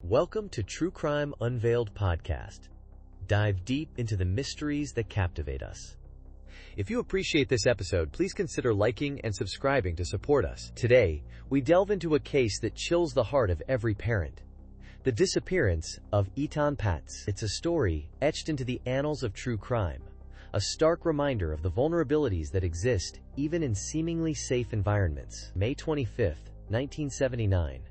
Welcome to TrueCrime Unveiled Podcast. Dive deep into the mysteries that captivate us. If you appreciate this episode, please consider liking and subscribing to support us. Today, we delve into a case that chills the heart of every parent. The disappearance of Etan Patz. It's a story etched into the annals of true crime, a stark reminder of the vulnerabilities that exist even in seemingly safe environments. May 25, 1979.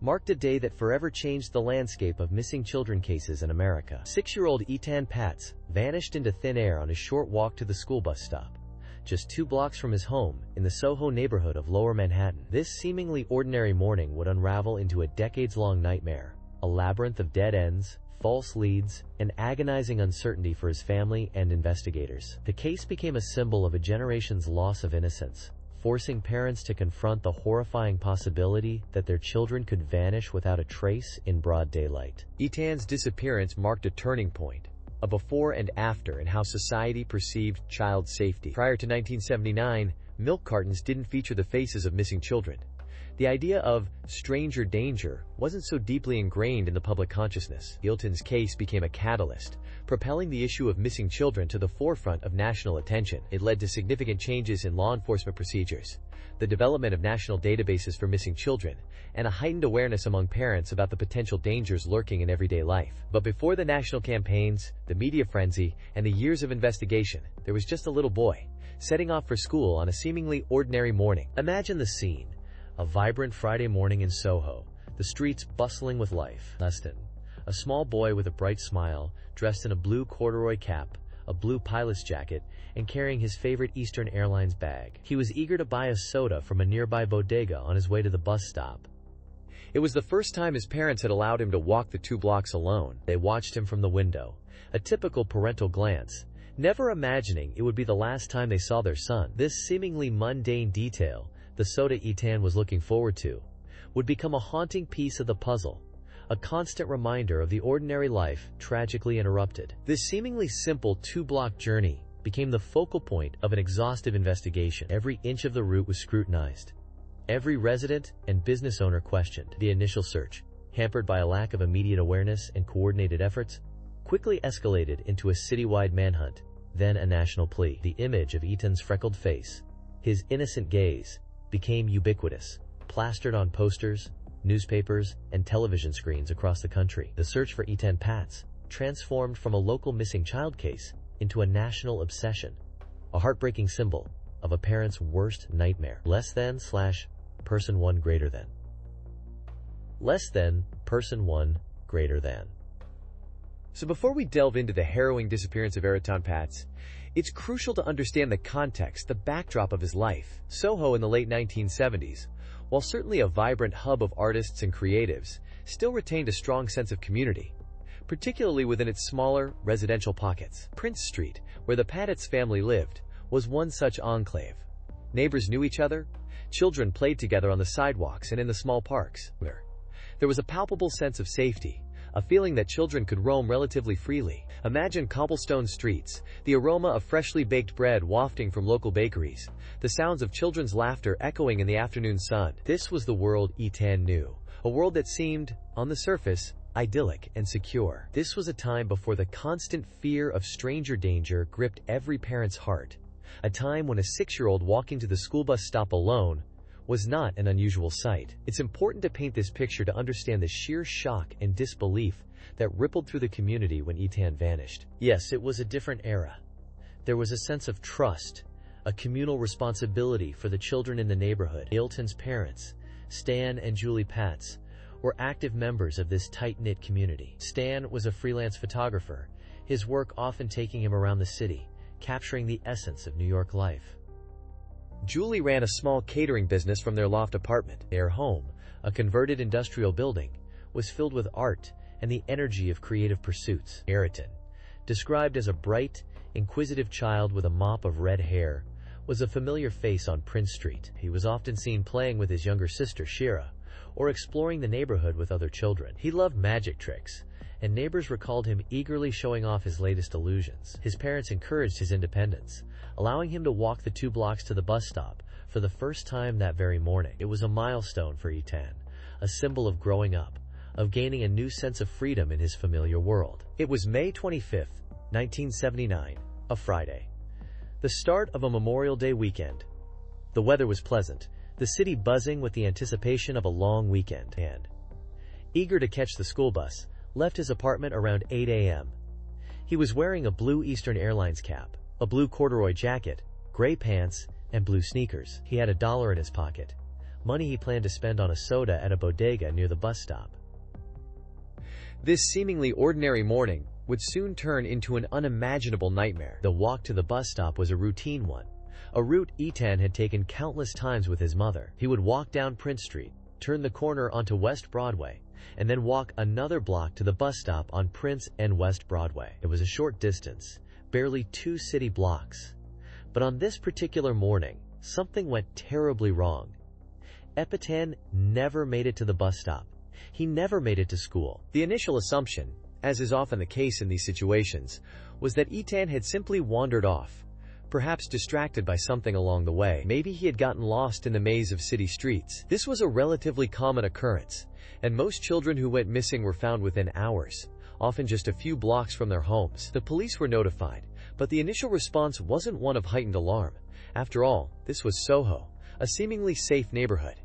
Marked a day that forever changed the landscape of missing children cases in America. 6-year-old Etan Patz vanished into thin air on his short walk to the school bus stop, just 2 blocks from his home in the SoHo neighborhood of Lower Manhattan. This seemingly ordinary morning would unravel into a decades-long nightmare, a labyrinth of dead ends, false leads, and agonizing uncertainty for his family and investigators. The case became a symbol of a generation's loss of innocence, forcing parents to confront the horrifying possibility that their children could vanish without a trace in broad daylight. Etan's disappearance marked a turning point, a before and after in how society perceived child safety. Prior to 1979, milk cartons didn't feature the faces of missing children. The idea of stranger danger wasn't so deeply ingrained in the public consciousness. Etan's case became a catalyst, propelling the issue of missing children to the forefront of national attention. It led to significant changes in law enforcement procedures, the development of national databases for missing children, and a heightened awareness among parents about the potential dangers lurking in everyday life. But before the national campaigns, the media frenzy, and the years of investigation, there was just a little boy, setting off for school on a seemingly ordinary morning. Imagine the scene. A vibrant Friday morning in SoHo, the streets bustling with life. A small boy with a bright smile, dressed in a blue corduroy cap, a blue pilot's jacket, and carrying his favorite Eastern Airlines bag. He was eager to buy a soda from a nearby bodega on his way to the bus stop. It was the first time his parents had allowed him to walk the 2 blocks alone. They watched him from the window, a typical parental glance, never imagining it would be the last time they saw their son. This seemingly mundane detail, the soda Etan was looking forward to, would become a haunting piece of the puzzle, a constant reminder of the ordinary life tragically interrupted. This seemingly simple 2-block journey became the focal point of an exhaustive investigation. Every inch of the route was scrutinized. Every resident and business owner questioned. The initial search, hampered by a lack of immediate awareness and coordinated efforts, quickly escalated into a citywide manhunt, then a national plea. The image of Etan's freckled face, his innocent gaze, became ubiquitous, plastered on posters, newspapers, and television screens across the country. The search for Etan Patz transformed from a local missing child case into a national obsession, a heartbreaking symbol of a parent's worst nightmare. Less than / person 1 greater than. Less than person 1 greater than. So before we delve into the harrowing disappearance of Etan Patz, it's crucial to understand the context, the backdrop of his life. SoHo in the late 1970s, while certainly a vibrant hub of artists and creatives, still retained a strong sense of community, particularly within its smaller, residential pockets. Prince Street, where the Patz family lived, was one such enclave. Neighbors knew each other, children played together on the sidewalks and in the small parks. There was a palpable sense of safety, a feeling that children could roam relatively freely. Imagine cobblestone streets, the aroma of freshly baked bread wafting from local bakeries, the sounds of children's laughter echoing in the afternoon sun. This was the world Etan knew, a world that seemed, on the surface, idyllic and secure. This was a time before the constant fear of stranger danger gripped every parent's heart, a time when a 6-year-old walking to the school bus stop alone was not an unusual sight. It's important to paint this picture to understand the sheer shock and disbelief that rippled through the community when Etan vanished. Yes, it was a different era. There was a sense of trust, a communal responsibility for the children in the neighborhood. Etan's parents, Stan and Julie Patz, were active members of this tight-knit community. Stan was a freelance photographer, his work often taking him around the city, capturing the essence of New York life. Julie ran a small catering business from their loft apartment. Their home, a converted industrial building, was filled with art and the energy of creative pursuits. Etan, described as a bright, inquisitive child with a mop of red hair, was a familiar face on Prince Street. He was often seen playing with his younger sister Shira, or exploring the neighborhood with other children. He loved magic tricks, and neighbors recalled him eagerly showing off his latest illusions. His parents encouraged his independence, allowing him to walk the 2 blocks to the bus stop for the first time that very morning. It was a milestone for Etan, a symbol of growing up, of gaining a new sense of freedom in his familiar world. It was May 25, 1979, a Friday, the start of a Memorial Day weekend. The weather was pleasant, the city buzzing with the anticipation of a long weekend, and, eager to catch the school bus, left his apartment around 8 a.m. He was wearing a blue Eastern Airlines cap, a blue corduroy jacket, gray pants, and blue sneakers. He had $1 in his pocket, money he planned to spend on a soda at a bodega near the bus stop. This seemingly ordinary morning would soon turn into an unimaginable nightmare. The walk to the bus stop was a routine one, a route Etan had taken countless times with his mother. He would walk down Prince Street, turn the corner onto West Broadway, and then walk another block to the bus stop on Prince and West Broadway. It was a short distance, barely 2 city blocks. But on this particular morning, something went terribly wrong. Etan never made it to the bus stop. He never made it to school. The initial assumption, as is often the case in these situations, was that Etan had simply wandered off, perhaps distracted by something along the way. Maybe he had gotten lost in the maze of city streets. This was a relatively common occurrence, and most children who went missing were found within hours, often just a few blocks from their homes. The police were notified, but the initial response wasn't one of heightened alarm. After all, this was SoHo, a seemingly safe neighborhood.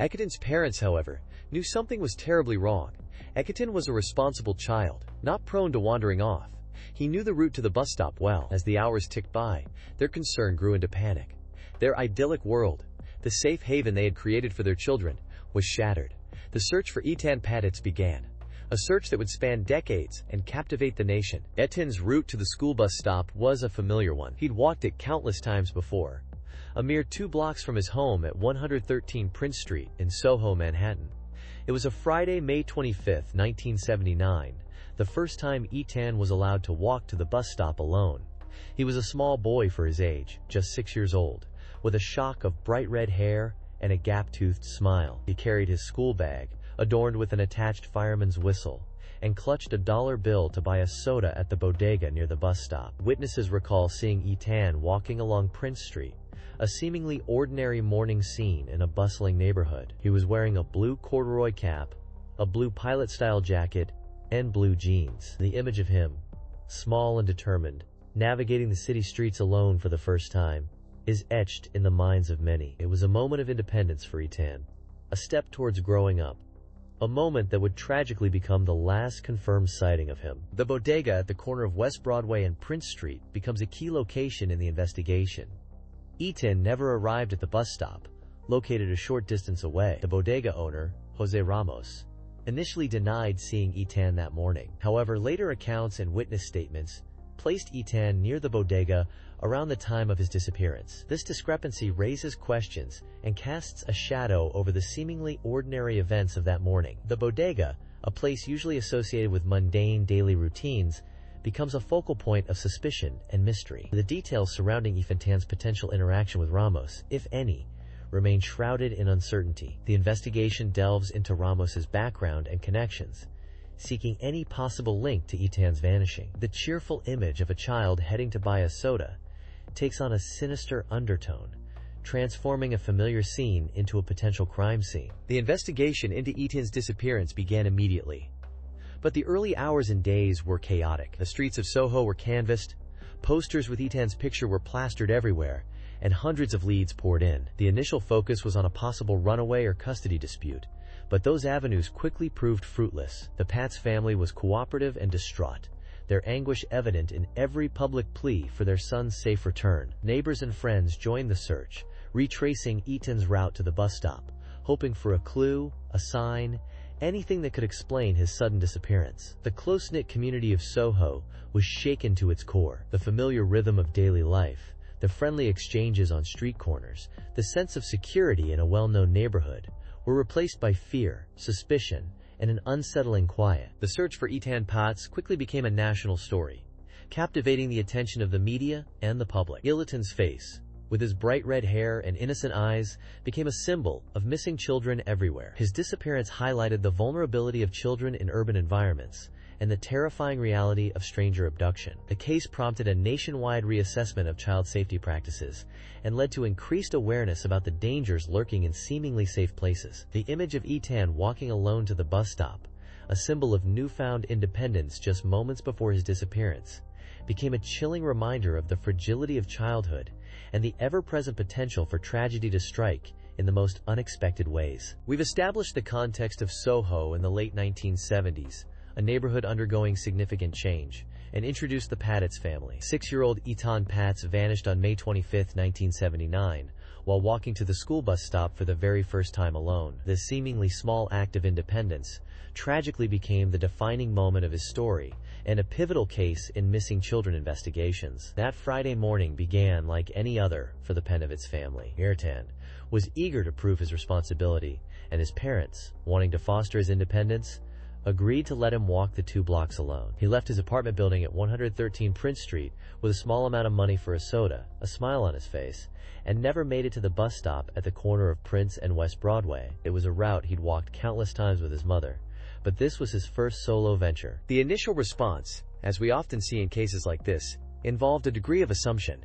Etan's parents, however, knew something was terribly wrong. Etan was a responsible child, not prone to wandering off. He knew the route to the bus stop well. As the hours ticked by, their concern grew into panic. Their idyllic world, the safe haven they had created for their children, was shattered. The search for Etan Patz began, a search that would span decades and captivate the nation. Etan's route to the school bus stop was a familiar one. He'd walked it countless times before, a mere 2 blocks from his home at 113 Prince Street in SoHo, Manhattan. It was a Friday, May 25, 1979, the first time Etan was allowed to walk to the bus stop alone. He was a small boy for his age, just 6 years old, with a shock of bright red hair and a gap-toothed smile. He carried his school bag, adorned with an attached fireman's whistle, and clutched a $1 bill to buy a soda at the bodega near the bus stop. Witnesses recall seeing Etan walking along Prince Street, a seemingly ordinary morning scene in a bustling neighborhood. He was wearing a blue corduroy cap, a blue pilot-style jacket, and blue jeans. The image of him, small and determined, navigating the city streets alone for the first time, is etched in the minds of many. It was a moment of independence for Etan, a step towards growing up, a moment that would tragically become the last confirmed sighting of him. The bodega at the corner of West Broadway and Prince Street becomes a key location in the investigation. Etan never arrived at the bus stop, located a short distance away. The bodega owner, Jose Ramos, initially denied seeing Etan that morning. However, later accounts and witness statements placed Etan near the bodega around the time of his disappearance. This discrepancy raises questions and casts a shadow over the seemingly ordinary events of that morning. The bodega, a place usually associated with mundane daily routines, becomes a focal point of suspicion and mystery. The details surrounding Etan's potential interaction with Ramos, if any, remain shrouded in uncertainty. The investigation delves into Ramos's background and connections, seeking any possible link to Etan's vanishing. The cheerful image of a child heading to buy a soda takes on a sinister undertone, transforming a familiar scene into a potential crime scene. The investigation into Etan's disappearance began immediately, but the early hours and days were chaotic. The streets of SoHo were canvassed, posters with Etan's picture were plastered everywhere, and hundreds of leads poured in. The initial focus was on a possible runaway or custody dispute, but those avenues quickly proved fruitless. The Patz family was cooperative and distraught, their anguish evident in every public plea for their son's safe return. Neighbors and friends joined the search, retracing Etan's route to the bus stop, hoping for a clue, a sign, anything that could explain his sudden disappearance. The close-knit community of SoHo was shaken to its core. The familiar rhythm of daily life, the friendly exchanges on street corners, the sense of security in a well-known neighborhood were replaced by fear, suspicion, and an unsettling quiet. The search for Etan Patz quickly became a national story, captivating the attention of the media and the public. Etan's face, with his bright red hair and innocent eyes, became a symbol of missing children everywhere. His disappearance highlighted the vulnerability of children in urban environments and the terrifying reality of stranger abduction. The case prompted a nationwide reassessment of child safety practices and led to increased awareness about the dangers lurking in seemingly safe places. The image of Etan walking alone to the bus stop a symbol of newfound independence just moments before his disappearance, became a chilling reminder of the fragility of childhood and the ever-present potential for tragedy to strike in the most unexpected ways. We've established the context of SoHo in the late 1970s, a neighborhood undergoing significant change, and introduced the Patz family. 6-year-old Etan Patz vanished on May 25, 1979, while walking to the school bus stop for the very first time alone. This seemingly small act of independence tragically became the defining moment of his story and a pivotal case in missing children investigations. That Friday morning began like any other for the Patz family. Etan was eager to prove his responsibility, and his parents, wanting to foster his independence, agreed to let him walk the 2 blocks alone. He left his apartment building at 113 Prince Street with a small amount of money for a soda, a smile on his face, and never made it to the bus stop at the corner of Prince and West Broadway. It was a route he'd walked countless times with his mother, but this was his first solo venture. The initial response, as we often see in cases like this, involved a degree of assumption.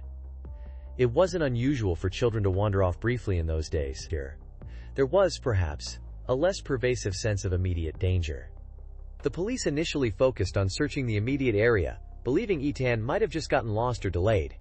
It wasn't unusual for children to wander off briefly in those days. There was, perhaps, a less pervasive sense of immediate danger. The police initially focused on searching the immediate area, believing Etan might have just gotten lost or delayed.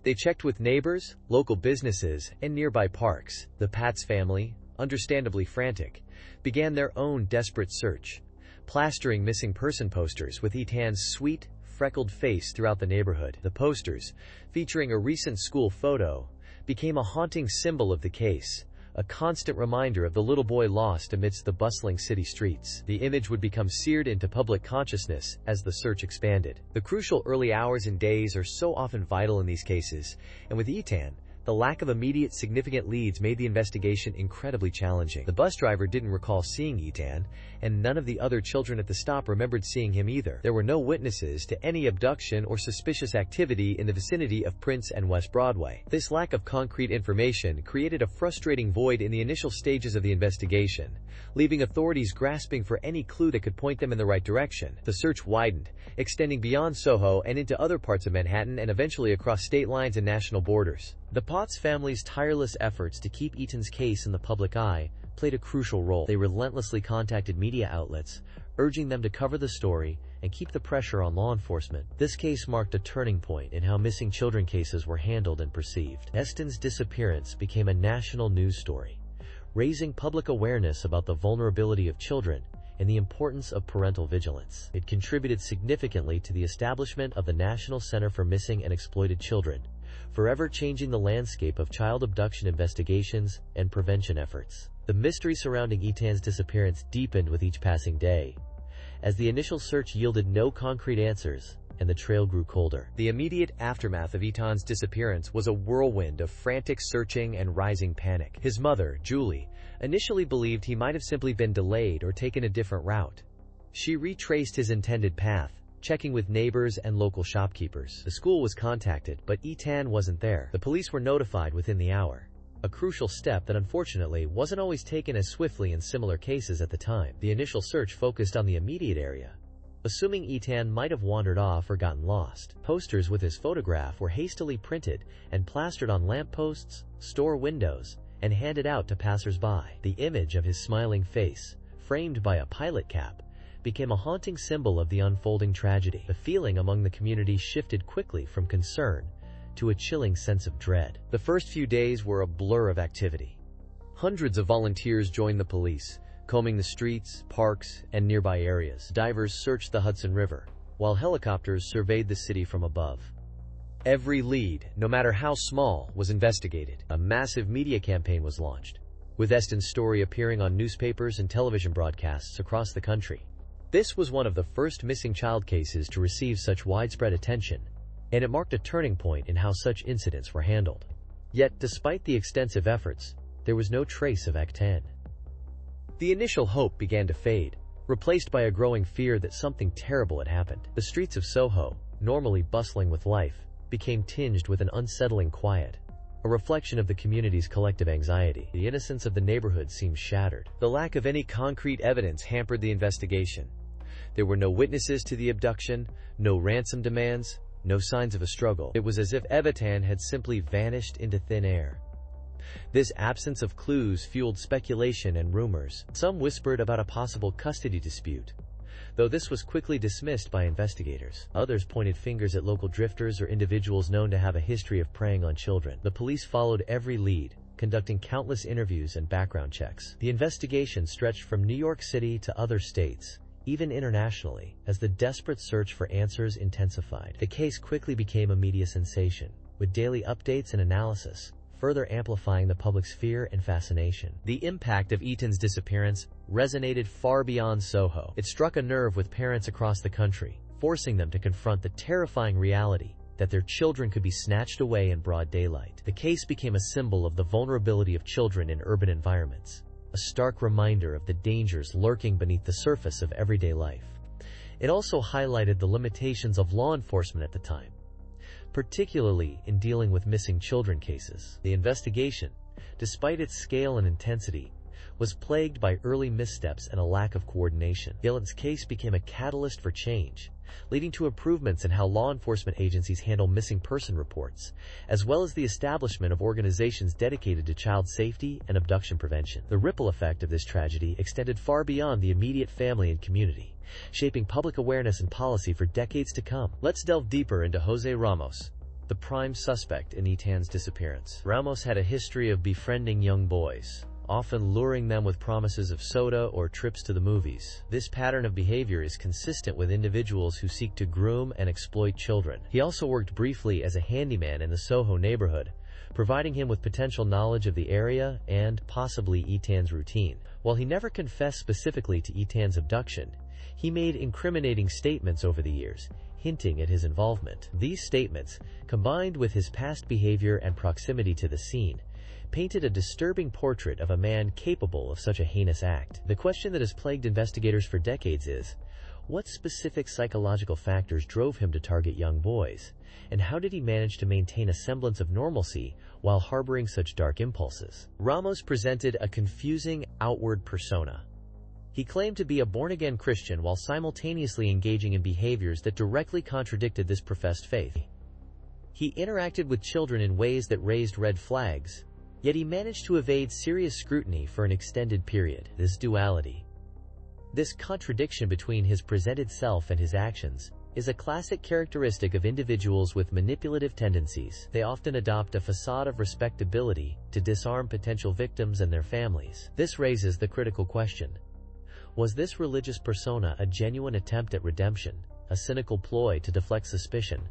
They checked with neighbors, local businesses, and nearby parks. The Patz family, understandably frantic, began their own desperate search, plastering missing person posters with Etan's sweet, freckled face throughout the neighborhood. The posters, featuring a recent school photo, became a haunting symbol of the case, a constant reminder of the little boy lost amidst the bustling city streets. The image would become seared into public consciousness as the search expanded. The crucial early hours and days are so often vital in these cases, and with Etan, the lack of immediate significant leads made the investigation incredibly challenging. The bus driver didn't recall seeing Etan, and none of the other children at the stop remembered seeing him either. There were no witnesses to any abduction or suspicious activity in the vicinity of Prince and West Broadway. This lack of concrete information created a frustrating void in the initial stages of the investigation, leaving authorities grasping for any clue that could point them in the right direction. The search widened, extending beyond SoHo and into other parts of Manhattan and eventually across state lines and national borders. The Patz family's tireless efforts to keep Etan's case in the public eye played a crucial role. They relentlessly contacted media outlets, urging them to cover the story and keep the pressure on law enforcement. This case marked a turning point in how missing children cases were handled and perceived. Estan's disappearance became a national news story, raising public awareness about the vulnerability of children and the importance of parental vigilance. It contributed significantly to the establishment of the National Center for Missing and Exploited Children, forever changing the landscape of child abduction investigations and prevention efforts. The mystery surrounding Etan's disappearance deepened with each passing day, as the initial search yielded no concrete answers and the trail grew colder. The immediate aftermath of Etan's disappearance was a whirlwind of frantic searching and rising panic. His mother, Julie, initially believed he might have simply been delayed or taken a different route. She retraced his intended path, checking with neighbors and local shopkeepers. The school was contacted, but Etan wasn't there. The police were notified within the hour, a crucial step that unfortunately wasn't always taken as swiftly in similar cases at the time. The initial search focused on the immediate area, assuming Etan might have wandered off or gotten lost. Posters with his photograph were hastily printed and plastered on lampposts, store windows, and handed out to passers-by. The image of his smiling face, framed by a pilot cap, became a haunting symbol of the unfolding tragedy. The feeling among the community shifted quickly from concern to a chilling sense of dread. The first few days were a blur of activity. Hundreds of volunteers joined the police, combing the streets, parks, and nearby areas. Divers searched the Hudson River, while helicopters surveyed the city from above. Every lead, no matter how small, was investigated. A massive media campaign was launched, with Estan's story appearing on newspapers and television broadcasts across the country. This was one of the first missing child cases to receive such widespread attention, and it marked a turning point in how such incidents were handled. Yet, despite the extensive efforts, there was no trace of Etan. The initial hope began to fade, replaced by a growing fear that something terrible had happened. The streets of SoHo, normally bustling with life, became tinged with an unsettling quiet, a reflection of the community's collective anxiety. The innocence of the neighborhood seemed shattered. The lack of any concrete evidence hampered the investigation. There were no witnesses to the abduction, no ransom demands, no signs of a struggle. It was as if Etan had simply vanished into thin air. This absence of clues fueled speculation and rumors. Some whispered about a possible custody dispute, though this was quickly dismissed by investigators. Others pointed fingers at local drifters or individuals known to have a history of preying on children. The police followed every lead, conducting countless interviews and background checks. The investigation stretched from New York City to other states, even internationally, as the desperate search for answers intensified. The case quickly became a media sensation, with daily updates and analysis, further amplifying the public's fear and fascination. The impact of Etan's disappearance resonated far beyond SoHo. It struck a nerve with parents across the country, forcing them to confront the terrifying reality that their children could be snatched away in broad daylight. The case became a symbol of the vulnerability of children in urban environments, a stark reminder of the dangers lurking beneath the surface of everyday life. It also highlighted the limitations of law enforcement at the time, particularly in dealing with missing children cases. The investigation, despite its scale and intensity, was plagued by early missteps and a lack of coordination. Etan's case became a catalyst for change, leading to improvements in how law enforcement agencies handle missing person reports, as well as the establishment of organizations dedicated to child safety and abduction prevention. The ripple effect of this tragedy extended far beyond the immediate family and community, shaping public awareness and policy for decades to come. Let's delve deeper into Jose Ramos, the prime suspect in Etan's disappearance. Ramos had a history of befriending young boys, often luring them with promises of soda or trips to the movies. This pattern of behavior is consistent with individuals who seek to groom and exploit children. He also worked briefly as a handyman in the SoHo neighborhood, providing him with potential knowledge of the area and, possibly, Etan's routine. While he never confessed specifically to Etan's abduction, he made incriminating statements over the years, hinting at his involvement. These statements, combined with his past behavior and proximity to the scene, painted a disturbing portrait of a man capable of such a heinous act. The question that has plagued investigators for decades is, what specific psychological factors drove him to target young boys, and how did he manage to maintain a semblance of normalcy while harboring such dark impulses? Ramos presented a confusing outward persona. He claimed to be a born-again Christian while simultaneously engaging in behaviors that directly contradicted this professed faith. He interacted with children in ways that raised red flags, yet he managed to evade serious scrutiny for an extended period. This duality, this contradiction between his presented self and his actions, is a classic characteristic of individuals with manipulative tendencies. They often adopt a facade of respectability to disarm potential victims and their families. This raises the critical question: was this religious persona a genuine attempt at redemption, a cynical ploy to deflect suspicion,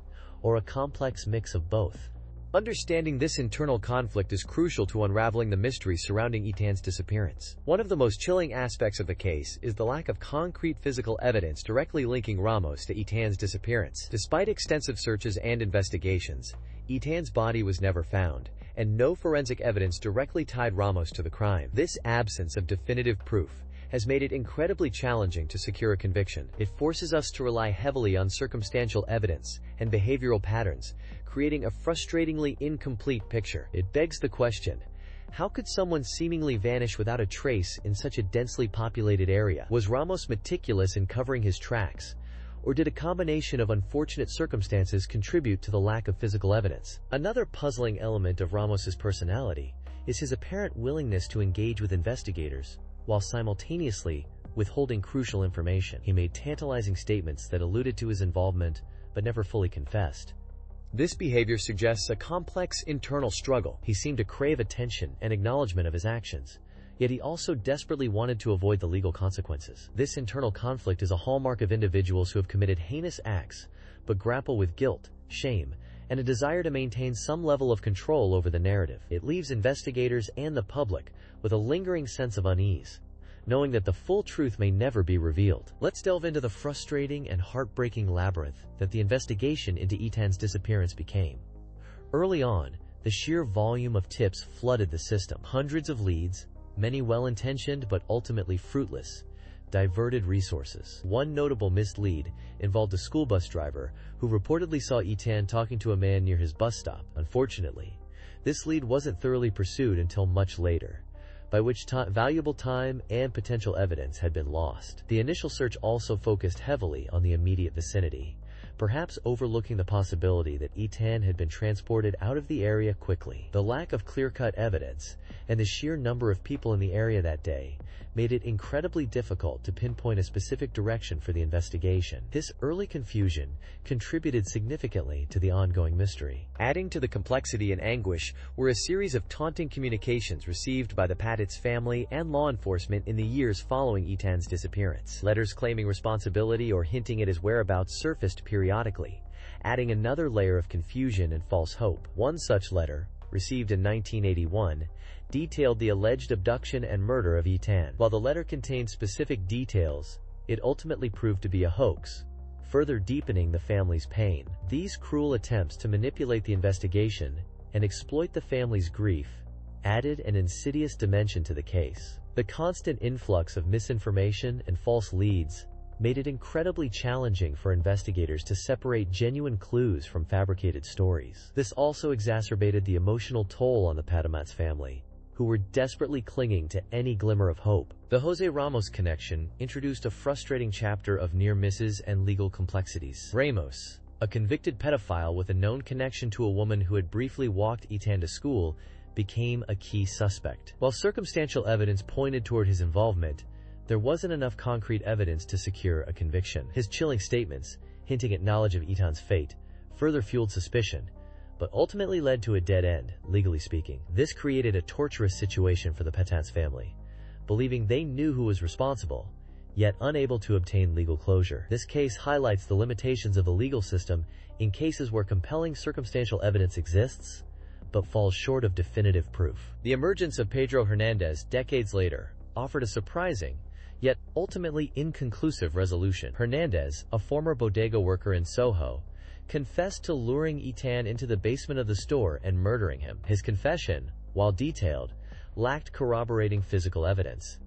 or a complex mix of both? Understanding this internal conflict is crucial to unraveling the mystery surrounding Etan's disappearance. One of the most chilling aspects of the case is the lack of concrete physical evidence directly linking Ramos to Etan's disappearance. Despite extensive searches and investigations, Etan's body was never found, and no forensic evidence directly tied Ramos to the crime. This absence of definitive proof has made it incredibly challenging to secure a conviction. It forces us to rely heavily on circumstantial evidence and behavioral patterns, creating a frustratingly incomplete picture. It begs the question, how could someone seemingly vanish without a trace in such a densely populated area? Was Ramos meticulous in covering his tracks, or did a combination of unfortunate circumstances contribute to the lack of physical evidence? Another puzzling element of Ramos's personality is his apparent willingness to engage with investigators, while simultaneously withholding crucial information. He made tantalizing statements that alluded to his involvement, but never fully confessed. This behavior suggests a complex internal struggle. He seemed to crave attention and acknowledgement of his actions, yet he also desperately wanted to avoid the legal consequences. This internal conflict is a hallmark of individuals who have committed heinous acts, but grapple with guilt, shame, and a desire to maintain some level of control over the narrative. It leaves investigators and the public with a lingering sense of unease, knowing that the full truth may never be revealed. Let's delve into the frustrating and heartbreaking labyrinth that the investigation into Etan's disappearance became. Early on, the sheer volume of tips flooded the system. Hundreds of leads, many well-intentioned but ultimately fruitless, diverted resources. One notable missed lead involved a school bus driver who reportedly saw Etan talking to a man near his bus stop. Unfortunately, this lead wasn't thoroughly pursued until much later, by which valuable time and potential evidence had been lost. The initial search also focused heavily on the immediate vicinity, perhaps overlooking the possibility that Etan had been transported out of the area quickly. The lack of clear-cut evidence and the sheer number of people in the area that day made it incredibly difficult to pinpoint a specific direction for the investigation. This early confusion contributed significantly to the ongoing mystery. Adding to the complexity and anguish were a series of taunting communications received by the Patz family and law enforcement in the years following Etan's disappearance. Letters claiming responsibility or hinting at his whereabouts surfaced periodically, adding another layer of confusion and false hope. One such letter, received in 1981, detailed the alleged abduction and murder of Etan. While the letter contained specific details, it ultimately proved to be a hoax, further deepening the family's pain. These cruel attempts to manipulate the investigation and exploit the family's grief added an insidious dimension to the case. The constant influx of misinformation and false leads made it incredibly challenging for investigators to separate genuine clues from fabricated stories. This also exacerbated the emotional toll on the Patz family, who were desperately clinging to any glimmer of hope. The Jose Ramos connection introduced a frustrating chapter of near misses and legal complexities. Ramos, a convicted pedophile with a known connection to a woman who had briefly walked Etan to school, became a key suspect. While circumstantial evidence pointed toward his involvement, there wasn't enough concrete evidence to secure a conviction. His chilling statements, hinting at knowledge of Etan's fate, further fueled suspicion, but ultimately led to a dead end, legally speaking. This created a torturous situation for the Patz family, believing they knew who was responsible, yet unable to obtain legal closure. This case highlights the limitations of the legal system in cases where compelling circumstantial evidence exists, but falls short of definitive proof. The emergence of Pedro Hernandez decades later offered a surprising, yet ultimately inconclusive resolution. Hernandez, a former bodega worker in SoHo, confessed to luring Etan into the basement of the store and murdering him. His confession, while detailed, lacked corroborating physical evidence.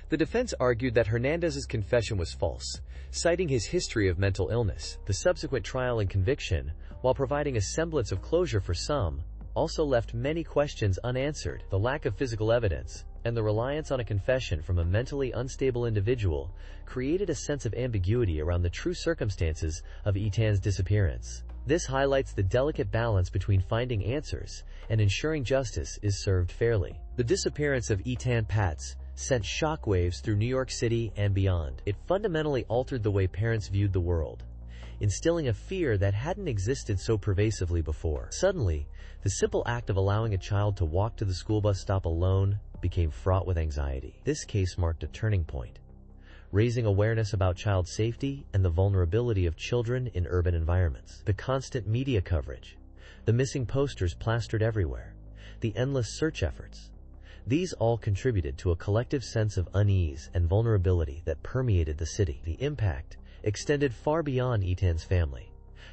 The defense argued that Hernandez's confession was false, citing his history of mental illness. The subsequent trial and conviction, while providing a semblance of closure for some, also left many questions unanswered. The lack of physical evidence and the reliance on a confession from a mentally unstable individual created a sense of ambiguity around the true circumstances of Etan's disappearance. This highlights the delicate balance between finding answers and ensuring justice is served fairly. The disappearance of Etan Patz sent shockwaves through New York City and beyond. It fundamentally altered the way parents viewed the world, instilling a fear that hadn't existed so pervasively before. Suddenly, the simple act of allowing a child to walk to the school bus stop alone became fraught with anxiety. This case marked a turning point, raising awareness about child safety and the vulnerability of children in urban environments. The constant media coverage, the missing posters plastered everywhere, the endless search efforts, these all contributed to a collective sense of unease and vulnerability that permeated the city. The impact extended far beyond Etan's family,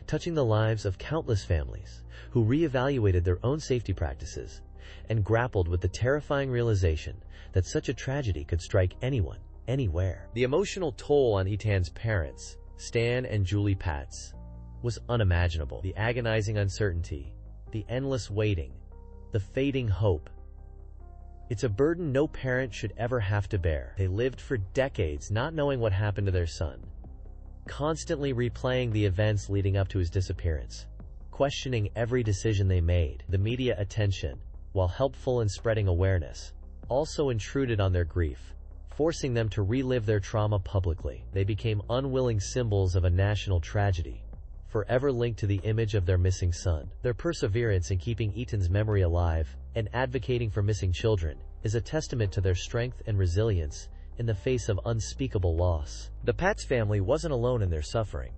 touching the lives of countless families who reevaluated their own safety practices and grappled with the terrifying realization that such a tragedy could strike anyone, anywhere. The emotional toll on Etan's parents, Stan and Julie Patz, was unimaginable. The agonizing uncertainty, the endless waiting, the fading hope. It's a burden no parent should ever have to bear. They lived for decades not knowing what happened to their son, constantly replaying the events leading up to his disappearance, questioning every decision they made. The media attention, while helpful in spreading awareness, also intruded on their grief, forcing them to relive their trauma publicly. They became unwilling symbols of a national tragedy, forever linked to the image of their missing son. Their perseverance in keeping Etan's memory alive and advocating for missing children is a testament to their strength and resilience in the face of unspeakable loss. The Patz family wasn't alone in their suffering.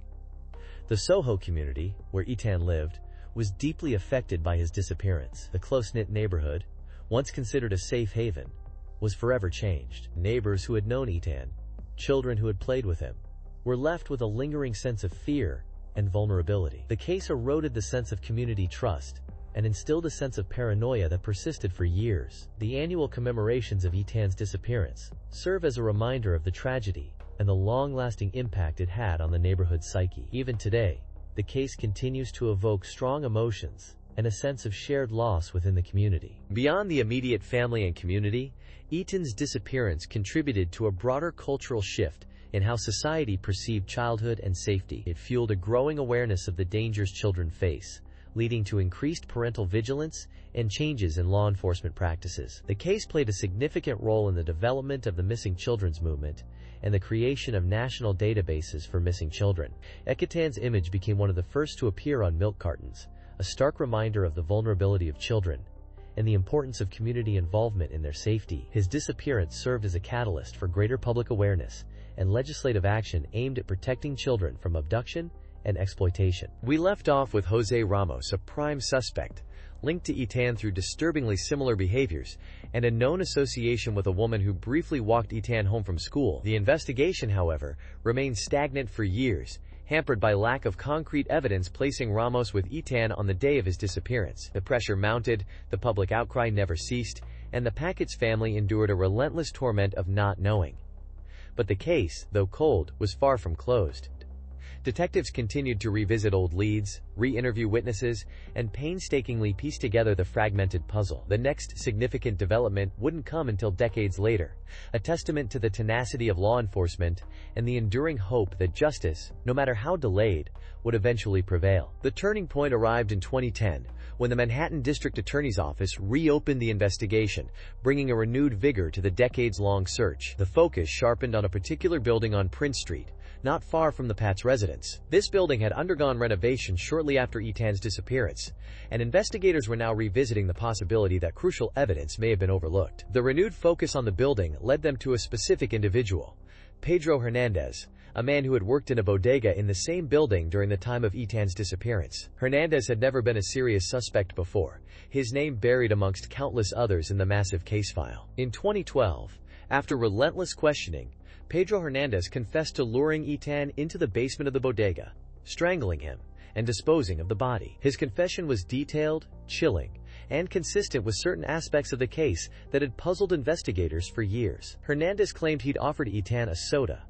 The SoHo community, where Etan lived, was deeply affected by his disappearance. The close-knit neighborhood, once considered a safe haven, was forever changed. Neighbors who had known Etan, children who had played with him, were left with a lingering sense of fear and vulnerability. The case eroded the sense of community trust and instilled a sense of paranoia that persisted for years. The annual commemorations of Etan's disappearance serve as a reminder of the tragedy and the long-lasting impact it had on the neighborhood's psyche. Even today, the case continues to evoke strong emotions and a sense of shared loss within the community. Beyond the immediate family and community, Etan's disappearance contributed to a broader cultural shift in how society perceived childhood and safety. It fueled a growing awareness of the dangers children face, leading to increased parental vigilance and changes in law enforcement practices. The case played a significant role in the development of the missing children's movement and the creation of national databases for missing children. Etan's image became one of the first to appear on milk cartons, a stark reminder of the vulnerability of children and the importance of community involvement in their safety. His disappearance served as a catalyst for greater public awareness and legislative action aimed at protecting children from abduction and exploitation. We left off with Jose Ramos, a prime suspect, linked to Etan through disturbingly similar behaviors and a known association with a woman who briefly walked Etan home from school. The investigation, however, remained stagnant for years, hampered by lack of concrete evidence placing Ramos with Etan on the day of his disappearance. The pressure mounted, the public outcry never ceased, and the Patz family endured a relentless torment of not knowing. But the case, though cold, was far from closed. Detectives continued to revisit old leads, re-interview witnesses, and painstakingly piece together the fragmented puzzle. The next significant development wouldn't come until decades later, a testament to the tenacity of law enforcement and the enduring hope that justice, no matter how delayed, would eventually prevail. The turning point arrived in 2010, when the Manhattan District Attorney's Office reopened the investigation, bringing a renewed vigor to the decades-long search. The focus sharpened on a particular building on Prince Street, not far from the Patz residence. This building had undergone renovation shortly after Etan's disappearance, and investigators were now revisiting the possibility that crucial evidence may have been overlooked. The renewed focus on the building led them to a specific individual, Pedro Hernandez, a man who had worked in a bodega in the same building during the time of Etan's disappearance. Hernandez had never been a serious suspect before, his name buried amongst countless others in the massive case file. In 2012, after relentless questioning, Pedro Hernandez confessed to luring Etan into the basement of the bodega, strangling him, and disposing of the body. His confession was detailed, chilling, and consistent with certain aspects of the case that had puzzled investigators for years. Hernandez claimed he'd offered Etan a soda,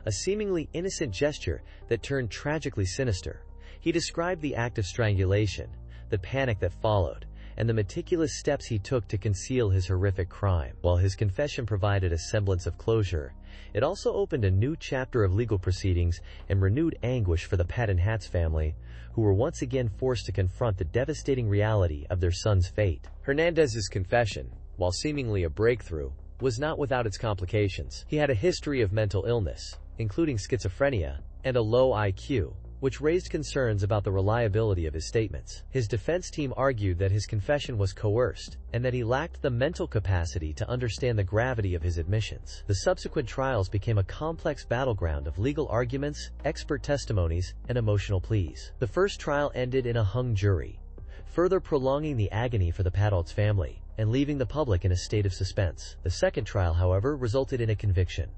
a seemingly innocent gesture that turned tragically sinister. He described the act of strangulation, the panic that followed, and the meticulous steps he took to conceal his horrific crime. While his confession provided a semblance of closure, it also opened a new chapter of legal proceedings and renewed anguish for the Patz family, who were once again forced to confront the devastating reality of their son's fate. Hernandez's confession, while seemingly a breakthrough, was not without its complications. He had a history of mental illness, including schizophrenia, and a low IQ, which raised concerns about the reliability of his statements. His defense team argued that his confession was coerced, and that he lacked the mental capacity to understand the gravity of his admissions. The subsequent trials became a complex battleground of legal arguments, expert testimonies, and emotional pleas. The first trial ended in a hung jury, further prolonging the agony for the Patz family, and leaving the public in a state of suspense. The second trial, however, resulted in a conviction.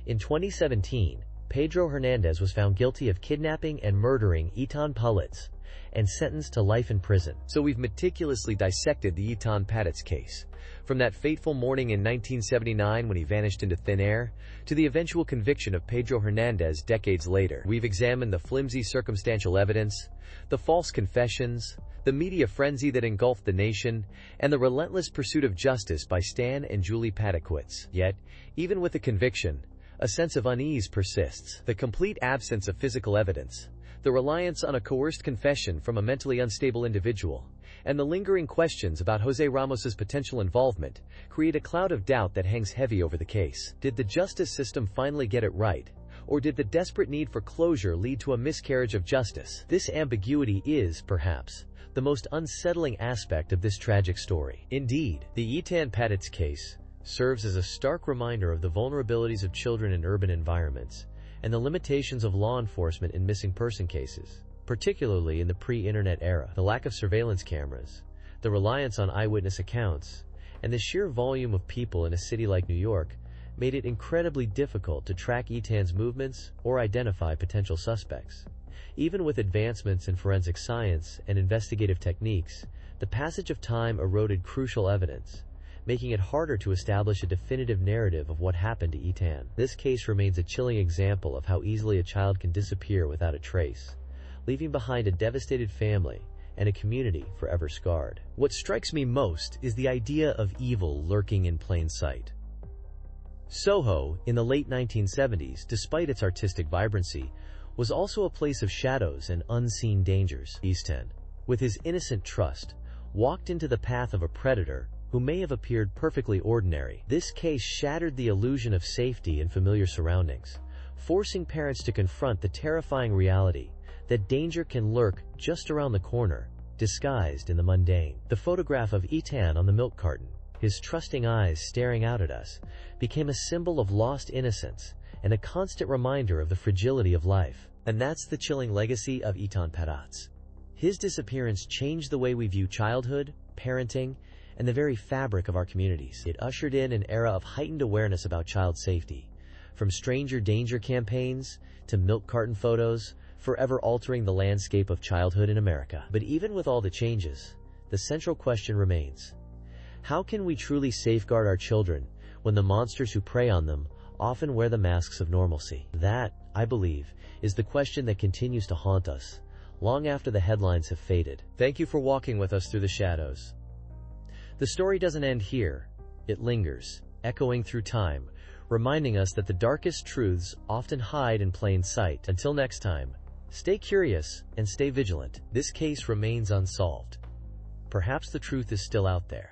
In 2017, Pedro Hernandez was found guilty of kidnapping and murdering Etan Patz and sentenced to life in prison. So we've meticulously dissected the Etan Patz case, from that fateful morning in 1979 when he vanished into thin air, to the eventual conviction of Pedro Hernandez decades later. We've examined the flimsy circumstantial evidence, the false confessions, the media frenzy that engulfed the nation, and the relentless pursuit of justice by Stan and Julie Patz. Yet, even with the conviction, a sense of unease persists. The complete absence of physical evidence, the reliance on a coerced confession from a mentally unstable individual, and the lingering questions about Jose Ramos's potential involvement create a cloud of doubt that hangs heavy over the case. Did the justice system finally get it right? Or did the desperate need for closure lead to a miscarriage of justice? This ambiguity is, perhaps, the most unsettling aspect of this tragic story. Indeed, the Etan Patz case serves as a stark reminder of the vulnerabilities of children in urban environments and the limitations of law enforcement in missing person cases, particularly in the pre-internet era. The lack of surveillance cameras, the reliance on eyewitness accounts, and the sheer volume of people in a city like New York made it incredibly difficult to track Etan's movements or identify potential suspects. Even with advancements in forensic science and investigative techniques, the passage of time eroded crucial evidence, making it harder to establish a definitive narrative of what happened to Etan. This case remains a chilling example of how easily a child can disappear without a trace, leaving behind a devastated family and a community forever scarred. What strikes me most is the idea of evil lurking in plain sight. SoHo, in the late 1970s, despite its artistic vibrancy, was also a place of shadows and unseen dangers. Etan, with his innocent trust, walked into the path of a predator who may have appeared perfectly ordinary. This case shattered the illusion of safety in familiar surroundings, forcing parents to confront the terrifying reality that danger can lurk just around the corner, disguised in the mundane. The photograph of Etan on the milk carton, his trusting eyes staring out at us, became a symbol of lost innocence and a constant reminder of the fragility of life. And that's the chilling legacy of Etan Patz. His disappearance changed the way we view childhood, parenting, and the very fabric of our communities. It ushered in an era of heightened awareness about child safety, from stranger danger campaigns to milk carton photos, forever altering the landscape of childhood in America. But even with all the changes, the central question remains: how can we truly safeguard our children when the monsters who prey on them often wear the masks of normalcy? That, I believe, is the question that continues to haunt us long after the headlines have faded. Thank you for walking with us through the shadows. The story doesn't end here. It lingers, echoing through time, reminding us that the darkest truths often hide in plain sight. Until next time, stay curious and stay vigilant. This case remains unsolved. Perhaps the truth is still out there.